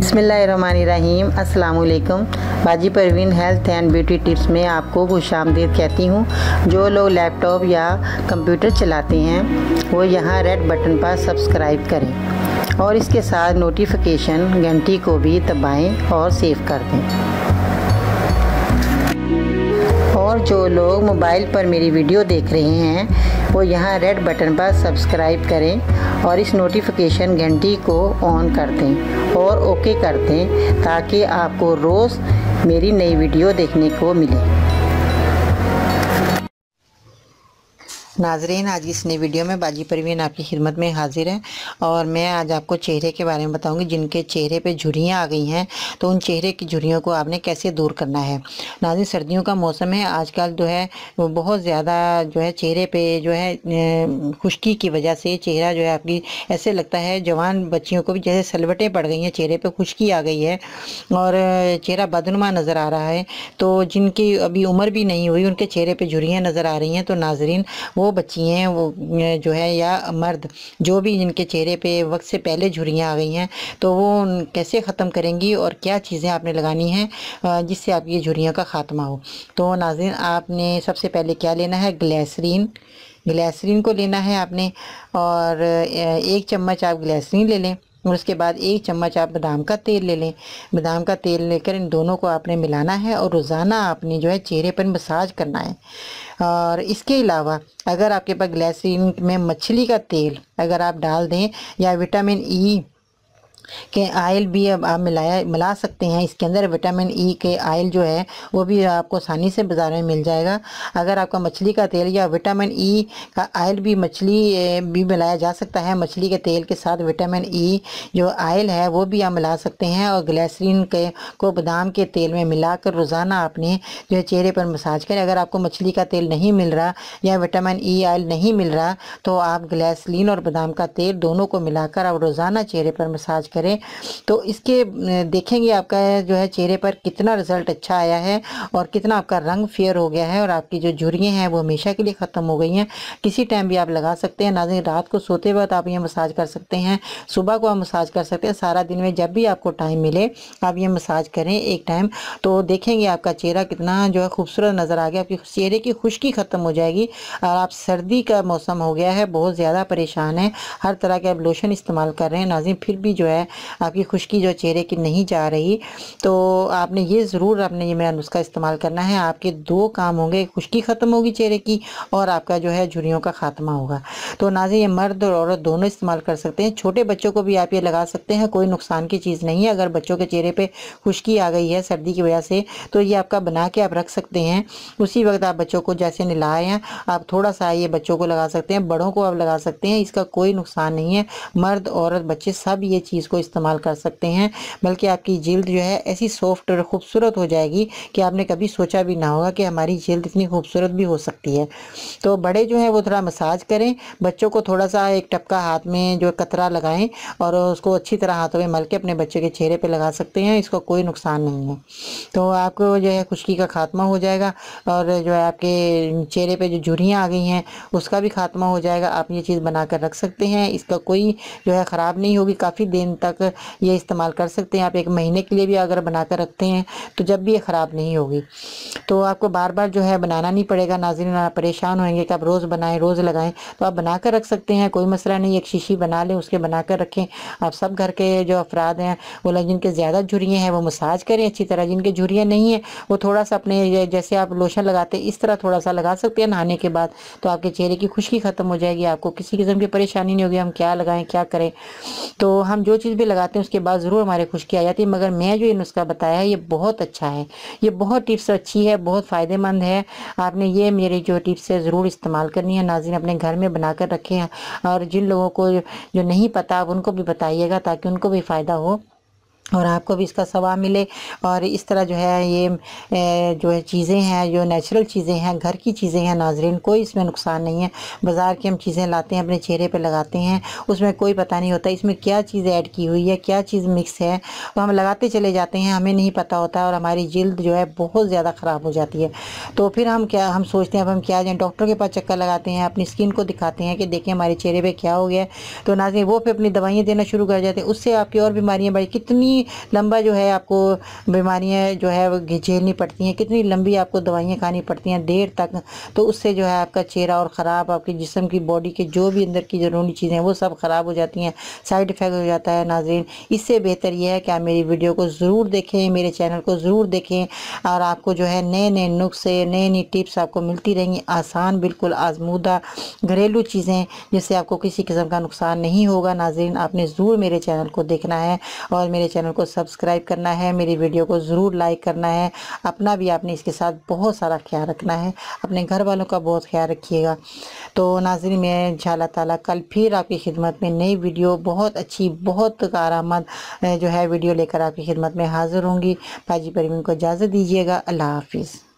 बिस्मिल्लाहिर्रहमानिर्रहीम। अस्सलाम वालेकुम। बाजी Parveen health and beauty tips में आपको खुशामदीद कहती हूँ। जो लोग लैपटॉप या कंप्यूटर चलाते हैं वो यहाँ रेड बटन पर सब्सक्राइब करें और इसके साथ नोटिफिकेशन घंटी को भी दबाएं और सेव कर दें। और जो लोग मोबाइल पर मेरी वीडियो देख रहे हैं वो यहाँ रेड बटन पर सब्सक्राइब करें और इस नोटिफिकेशन घंटी को ऑन कर दें और ओके कर दें ताकि आपको रोज़ मेरी नई वीडियो देखने को मिले। नाजरीन, आज इस नई वीडियो में बाजी परवीन आपकी खिदमत में हाजिर है और मैं आज आपको चेहरे के बारे में बताऊंगी। जिनके चेहरे पे झुर्रियाँ आ गई हैं तो उन चेहरे की झुर्रियों को आपने कैसे दूर करना है। नाजरीन, सर्दियों का मौसम है, आजकल जो है वो बहुत ज़्यादा जो है चेहरे पे जो है खुश्की की वजह से चेहरा जो है आपकी ऐसे लगता है जवान बच्चियों को भी जैसे सलवटें पड़ गई हैं, चेहरे पर खुश्की आ गई है और चेहरा बदनुमा नज़र आ रहा है। तो जिनकी अभी उम्र भी नहीं हुई उनके चेहरे पर झुर्रियाँ नज़र आ रही हैं तो नाजरीन वो बच्ची हैं वो जो है या मर्द जो भी जिनके चेहरे पे वक्त से पहले झुर्रियाँ आ गई हैं तो वो कैसे ख़त्म करेंगी और क्या चीज़ें आपने लगानी हैं जिससे आपकी झुर्रियों का ख़ात्मा हो। तो नाज़रीन, आपने सबसे पहले क्या लेना है, ग्लिसरीन को लेना है आपने और 1 चम्मच आप ग्लिसरीन ले लें और उसके बाद 1 चम्मच आप बादाम का तेल ले लें। बादाम का तेल लेकर इन दोनों को आपने मिलाना है और रोज़ाना आपने जो है चेहरे पर मसाज करना है। और इसके अलावा अगर आपके पास ग्लिसरीन में मछली का तेल अगर आप डाल दें या विटामिन ई के आयल भी अब आप मिला सकते हैं। इसके अंदर विटामिन ई के आयल जो है वो भी आपको आसानी से बाज़ार में मिल जाएगा। अगर आपका मछली का तेल या विटामिन ई का आयल भी भी मिलाया जा सकता है, मछली के तेल के साथ विटामिन ई जो आयल है वो भी आप मिला सकते हैं और ग्लिसरीन को बादाम के तेल में मिलाकर रोज़ाना आपने जो है चेहरे पर मसाज करें। अगर आपको मछली का तेल नहीं मिल रहा या विटामिन ई आयल नहीं मिल रहा तो आप ग्लिसरीन और बादाम का तेल दोनों को मिलाकर आप रोज़ाना चेहरे पर मसाज करें। तो इसके देखेंगे आपका जो है चेहरे पर कितना रिजल्ट अच्छा आया है और कितना आपका रंग फेयर हो गया है और आपकी जो झुर्रियाँ हैं वो हमेशा के लिए ख़त्म हो गई हैं। किसी टाइम भी आप लगा सकते हैं। नाज़रीन, रात को सोते वक्त आप ये मसाज कर सकते हैं, सुबह को आप मसाज कर सकते हैं, सारा दिन में जब भी आपको टाइम मिले आप ये मसाज करें एक टाइम। तो देखेंगे आपका चेहरा कितना जो है खूबसूरत नज़र आ गया, आपकी चेहरे की खुश्की ख़त्म हो जाएगी। और आप सर्दी का मौसम हो गया है, बहुत ज़्यादा परेशान है, हर तरह के आप लोशन इस्तेमाल कर रहे हैं नाज़रीन, फिर भी जो है आपकी खुश्की जो चेहरे की नहीं जा रही तो आपने ये ज़रूर आपने ये मेरा नुस्खा इस्तेमाल करना है। आपके 2 काम होंगे, खुश्की ख़त्म होगी चेहरे की और आपका जो है झुर्रियों का ख़ात्मा होगा। तो नाज़रीन, ये मर्द और औरत दोनों इस्तेमाल कर सकते हैं। छोटे बच्चों को भी आप ये लगा सकते हैं, कोई नुकसान की चीज़ नहीं है। अगर बच्चों के चेहरे पे खुश्की आ गई है सर्दी की वजह से तो ये आपका बना के आप रख सकते हैं। उसी वक्त आप बच्चों को जैसे नहलाए हैं आप थोड़ा सा ये बच्चों को लगा सकते हैं, बड़ों को आप लगा सकते हैं, इसका कोई नुकसान नहीं है। मर्द औरत बच्चे सब ये चीज़ को इस्तेमाल कर सकते हैं, बल्कि आपकी जिल्द जो है ऐसी सॉफ्ट और खूबसूरत हो जाएगी कि आपने कभी सोचा भी ना होगा कि हमारी जिल्द इतनी खूबसूरत भी हो सकती है। तो बड़े जो है वो थोड़ा मसाज करें, बच्चों को थोड़ा सा एक टपका हाथ में जो कतरा लगाएं और उसको अच्छी तरह हाथों में मल के अपने बच्चे के चेहरे पे लगा सकते हैं, इसका कोई नुकसान नहीं है। तो आपको जो है खुश्की का खात्मा हो जाएगा और जो है आपके चेहरे पे जो झुर्रियाँ आ गई हैं उसका भी खात्मा हो जाएगा। आप ये चीज़ बना कर रख सकते हैं, इसका कोई जो है ख़राब नहीं होगी, काफ़ी दिन तक ये इस्तेमाल कर सकते हैं आप। 1 महीने के लिए भी अगर बना कर रखते हैं तो जब भी ये ख़राब नहीं होगी। तो आपको बार बार जो है बनाना नहीं पड़ेगा नाज़रीन, आप परेशान होंगे कि आप रोज़ बनाएं रोज़ लगाएं, तो आप बना कर रख सकते हैं, कोई मसला नहीं। एक शीशी बना लें, उसके बना कर रखें। आप सब घर के जो अफराद हैं वो लोग जिनके ज़्यादा झुर्रियाँ हैं वो मसाज करें अच्छी तरह, जिनके झुर्रियाँ नहीं है वो थोड़ा सा अपने जैसे आप लोशन लगाते हैं इस तरह थोड़ा सा लगा सकते हैं नहाने के बाद, तो आपके चेहरे की खुश्की ख़त्म हो जाएगी, आपको किसी किस्म की परेशानी नहीं होगी हम क्या लगाएं क्या करें। तो हम जो चीज़ भी लगाते हैं उसके बाद ज़रूर हमारे खुश्की आ जाती है, मगर मैं जो ये नुस्खा बताया है ये बहुत अच्छा है, ये बहुत टिप्स अच्छी है, बहुत फ़ायदेमंद है। आपने ये मेरी जो टिप्स है ज़रूर इस्तेमाल करनी है नाज़रीन, अपने घर में बना कर रखें और जिन लोगों को जो नहीं पता आप उनको भी बताइएगा ताकि उनको भी फ़ायदा हो और आपको भी इसका सवाब मिले। और इस तरह जो है ये जो है चीज़ें हैं जो नेचुरल चीज़ें हैं, घर की चीज़ें हैं नाजरीन, कोई इसमें नुकसान नहीं है। बाज़ार की हम चीज़ें लाते हैं अपने चेहरे पे लगाते हैं, उसमें कोई पता नहीं होता इसमें क्या चीज़ ऐड की हुई है, क्या चीज़ मिक्स है, तो हम लगाते चले जाते हैं, हमें नहीं पता होता और हमारी जिल्द जो है बहुत ज़्यादा ख़राब हो जाती है। तो फिर हम सोचते हैं अब हम क्या जाएँ, डॉक्टर के पास चक्कर लगाते हैं, अपनी स्किन को दिखाते हैं कि देखिए हमारे चेहरे पर क्या हो गया है, तो नाज़रीन वो फिर अपनी दवाइयाँ देना शुरू कर जाते हैं, उससे आपकी और बीमारियाँ बढ़ी। कितनी कितनी लंबा जो है आपको बीमारियां जो है वो झेलनी पड़ती हैं, कितनी लंबी आपको दवाइयाँ खानी पड़ती हैं देर तक। तो उससे जो है आपका चेहरा और ख़राब, आपके जिस्म की बॉडी के जो भी अंदर की ज़रूरी चीज़ें हैं वो सब ख़राब हो जाती हैं, साइड इफ़ेक्ट हो जाता है नाज़रीन। इससे बेहतर यह है कि आप मेरी वीडियो को ज़रूर देखें, मेरे चैनल को ज़रूर देखें, और आपको जो है नए नए नुस्खे, नई नई टिप्स आपको मिलती रहेंगी, आसान बिल्कुल आजमूदा घरेलू चीज़ें, जिससे आपको किसी किस्म का नुकसान नहीं होगा। नाज़रीन, आपने ज़रूर मेरे चैनल को देखना है और मेरे चैनल को सब्सक्राइब करना है, मेरी वीडियो को ज़रूर लाइक करना है। अपना भी आपने इसके साथ बहुत सारा ख्याल रखना है, अपने घर वालों का बहुत ख्याल रखिएगा। तो नाज़रीन, मैं इंशाअल्लाह ताला कल फिर आपकी खिदमत में नई वीडियो बहुत अच्छी, बहुत कारआमद जो है वीडियो लेकर आपकी खिदमत में हाज़िर होंगी। पाजी परवीन को इजाज़त दीजिएगा। अल्लाह हाफिज़।